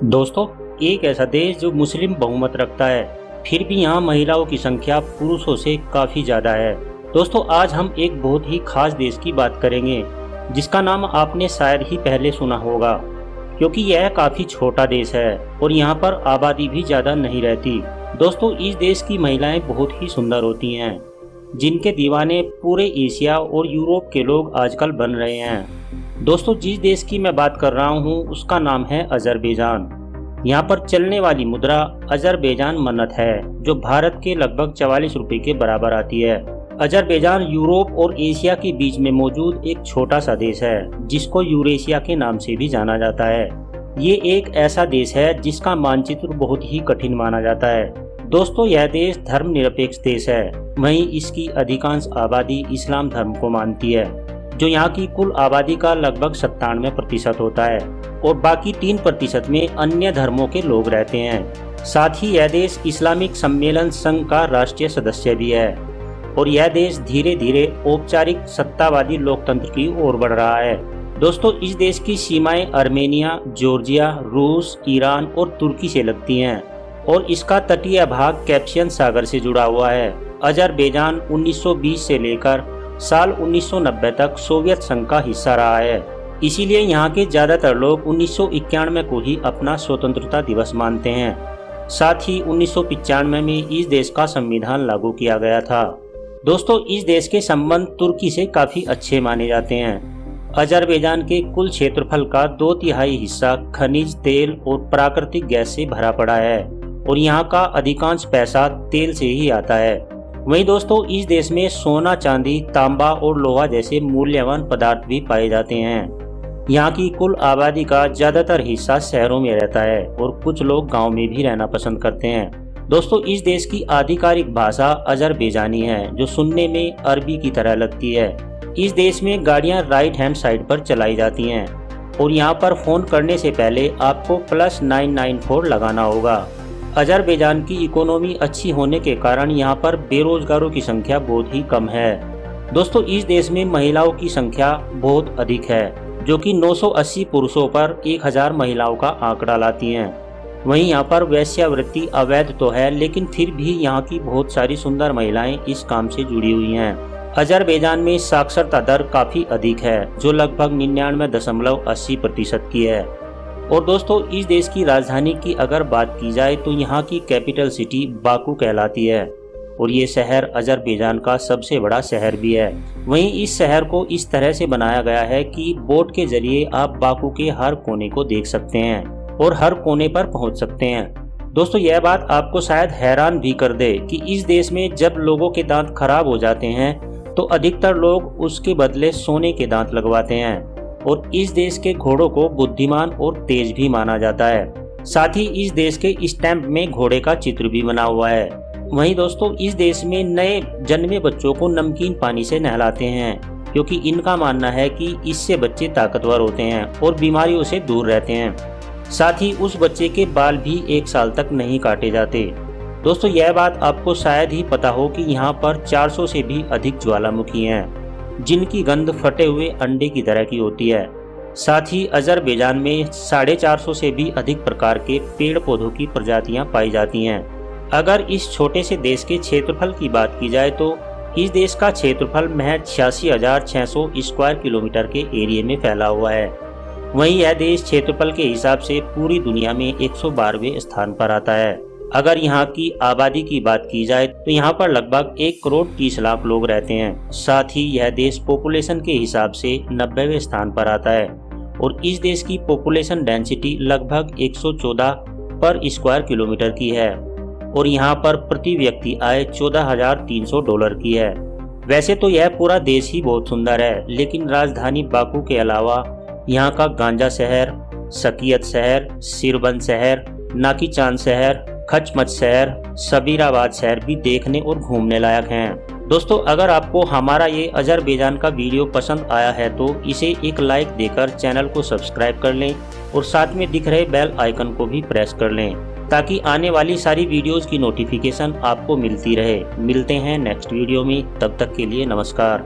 दोस्तों, एक ऐसा देश जो मुस्लिम बहुमत रखता है, फिर भी यहाँ महिलाओं की संख्या पुरुषों से काफ़ी ज़्यादा है। दोस्तों, आज हम एक बहुत ही खास देश की बात करेंगे जिसका नाम आपने शायद ही पहले सुना होगा, क्योंकि यह काफ़ी छोटा देश है और यहाँ पर आबादी भी ज़्यादा नहीं रहती। दोस्तों, इस देश की महिलाएं बहुत ही सुंदर होती हैं, जिनके दीवाने पूरे एशिया और यूरोप के लोग आजकल बन रहे हैं। दोस्तों, जिस देश की मैं बात कर रहा हूँ उसका नाम है अजरबैजान। यहाँ पर चलने वाली मुद्रा अजरबैजान मन्नत है, जो भारत के लगभग 44 रुपये के बराबर आती है। अजरबैजान यूरोप और एशिया के बीच में मौजूद एक छोटा सा देश है, जिसको यूरेशिया के नाम से भी जाना जाता है। ये एक ऐसा देश है जिसका मानचित्र बहुत ही कठिन माना जाता है। दोस्तों, यह देश धर्मनिरपेक्ष देश है, वहीं इसकी अधिकांश आबादी इस्लाम धर्म को मानती है, जो यहाँ की कुल आबादी का लगभग 97% होता है, और बाकी 3% में अन्य धर्मों के लोग रहते हैं। साथ ही यह देश इस्लामिक सम्मेलन संघ का राष्ट्रीय सदस्य भी है, और यह देश धीरे धीरे औपचारिक सत्तावादी लोकतंत्र की ओर बढ़ रहा है। दोस्तों, इस देश की सीमाएं आर्मेनिया, जॉर्जिया, रूस, ईरान और तुर्की से लगती हैं, और इसका तटीय भाग कैस्पियन सागर से जुड़ा हुआ है। अजरबैजान 1920 से लेकर साल 1990 तक सोवियत संघ का हिस्सा रहा है, इसीलिए यहाँ के ज़्यादातर लोग 1991 को ही अपना स्वतंत्रता दिवस मानते हैं। साथ ही 1995 में इस देश का संविधान लागू किया गया था। दोस्तों, इस देश के संबंध तुर्की से काफ़ी अच्छे माने जाते हैं। अजरबैजान के कुल क्षेत्रफल का 2/3 हिस्सा खनिज तेल और प्राकृतिक गैस से भरा पड़ा है, और यहाँ का अधिकांश पैसा तेल से ही आता है। वहीं दोस्तों, इस देश में सोना, चांदी, तांबा और लोहा जैसे मूल्यवान पदार्थ भी पाए जाते हैं। यहाँ की कुल आबादी का ज़्यादातर हिस्सा शहरों में रहता है, और कुछ लोग गांव में भी रहना पसंद करते हैं। दोस्तों, इस देश की आधिकारिक भाषा अजरबैजानी है, जो सुनने में अरबी की तरह लगती है। इस देश में गाड़ियाँ राइट हैंड साइड पर चलाई जाती हैं, और यहाँ पर फ़ोन करने से पहले आपको +994 लगाना होगा। अजरबैजान की इकोनॉमी अच्छी होने के कारण यहाँ पर बेरोजगारों की संख्या बहुत ही कम है। दोस्तों, इस देश में महिलाओं की संख्या बहुत अधिक है, जो कि 980 पुरुषों पर 1000 महिलाओं का आंकड़ा लाती हैं। वहीं यहाँ पर वेश्यावृत्ति अवैध तो है, लेकिन फिर भी यहाँ की बहुत सारी सुंदर महिलाएं इस काम से जुड़ी हुई हैं। अजरबैजान में साक्षरता दर काफ़ी अधिक है, जो लगभग 99.80% की है। और दोस्तों, इस देश की राजधानी की अगर बात की जाए तो यहाँ की कैपिटल सिटी बाकू कहलाती है, और ये शहर अजरबैजान का सबसे बड़ा शहर भी है। वहीं इस शहर को इस तरह से बनाया गया है कि बोट के जरिए आप बाकू के हर कोने को देख सकते हैं और हर कोने पर पहुंच सकते हैं। दोस्तों, यह बात आपको शायद हैरान भी कर दे कि इस देश में जब लोगों के दांत खराब हो जाते हैं तो अधिकतर लोग उसके बदले सोने के दांत लगवाते हैं, और इस देश के घोड़ों को बुद्धिमान और तेज भी माना जाता है। साथ ही इस देश के स्टैंप में घोड़े का चित्र भी बना हुआ है। वहीं दोस्तों, इस देश में नए जन्मे बच्चों को नमकीन पानी से नहलाते हैं, क्योंकि इनका मानना है कि इससे बच्चे ताकतवर होते हैं और बीमारियों से दूर रहते हैं। साथ ही उस बच्चे के बाल भी 1 साल तक नहीं काटे जाते। दोस्तों, यह बात आपको शायद ही पता हो कि यहाँ पर 400 से भी अधिक ज्वालामुखी हैं, जिनकी गंध फटे हुए अंडे की तरह की होती है। साथ ही अजरबैजान में 450 से भी अधिक प्रकार के पेड़ पौधों की प्रजातियां पाई जाती हैं। अगर इस छोटे से देश के क्षेत्रफल की बात की जाए तो इस देश का क्षेत्रफल महज 86,600 स्क्वायर किलोमीटर के एरिया में फैला हुआ है। वहीं यह देश क्षेत्रफल के हिसाब से पूरी दुनिया में 112वें स्थान पर आता है। अगर यहाँ की आबादी की बात की जाए तो यहाँ पर लगभग 1,30,00,000 लोग रहते हैं। साथ ही यह देश पॉपुलेशन के हिसाब से 90वें स्थान पर आता है, और इस देश की पॉपुलेशन डेंसिटी लगभग 114 पर स्क्वायर किलोमीटर की है, और यहाँ पर प्रति व्यक्ति आय $14,300 की है। वैसे तो यह पूरा देश ही बहुत सुंदर है, लेकिन राजधानी बाकू के अलावा यहाँ का गांजा शहर, सकियत शहर, सिरबंद शहर, नाकीचांद शहर, खचमच शहर, सबीराबाद शहर भी देखने और घूमने लायक हैं। दोस्तों, अगर आपको हमारा ये अजरबैजान का वीडियो पसंद आया है तो इसे एक लाइक देकर चैनल को सब्सक्राइब कर लें, और साथ में दिख रहे बेल आइकन को भी प्रेस कर लें, ताकि आने वाली सारी वीडियोस की नोटिफिकेशन आपको मिलती रहे। मिलते हैं नेक्स्ट वीडियो में, तब तक के लिए नमस्कार।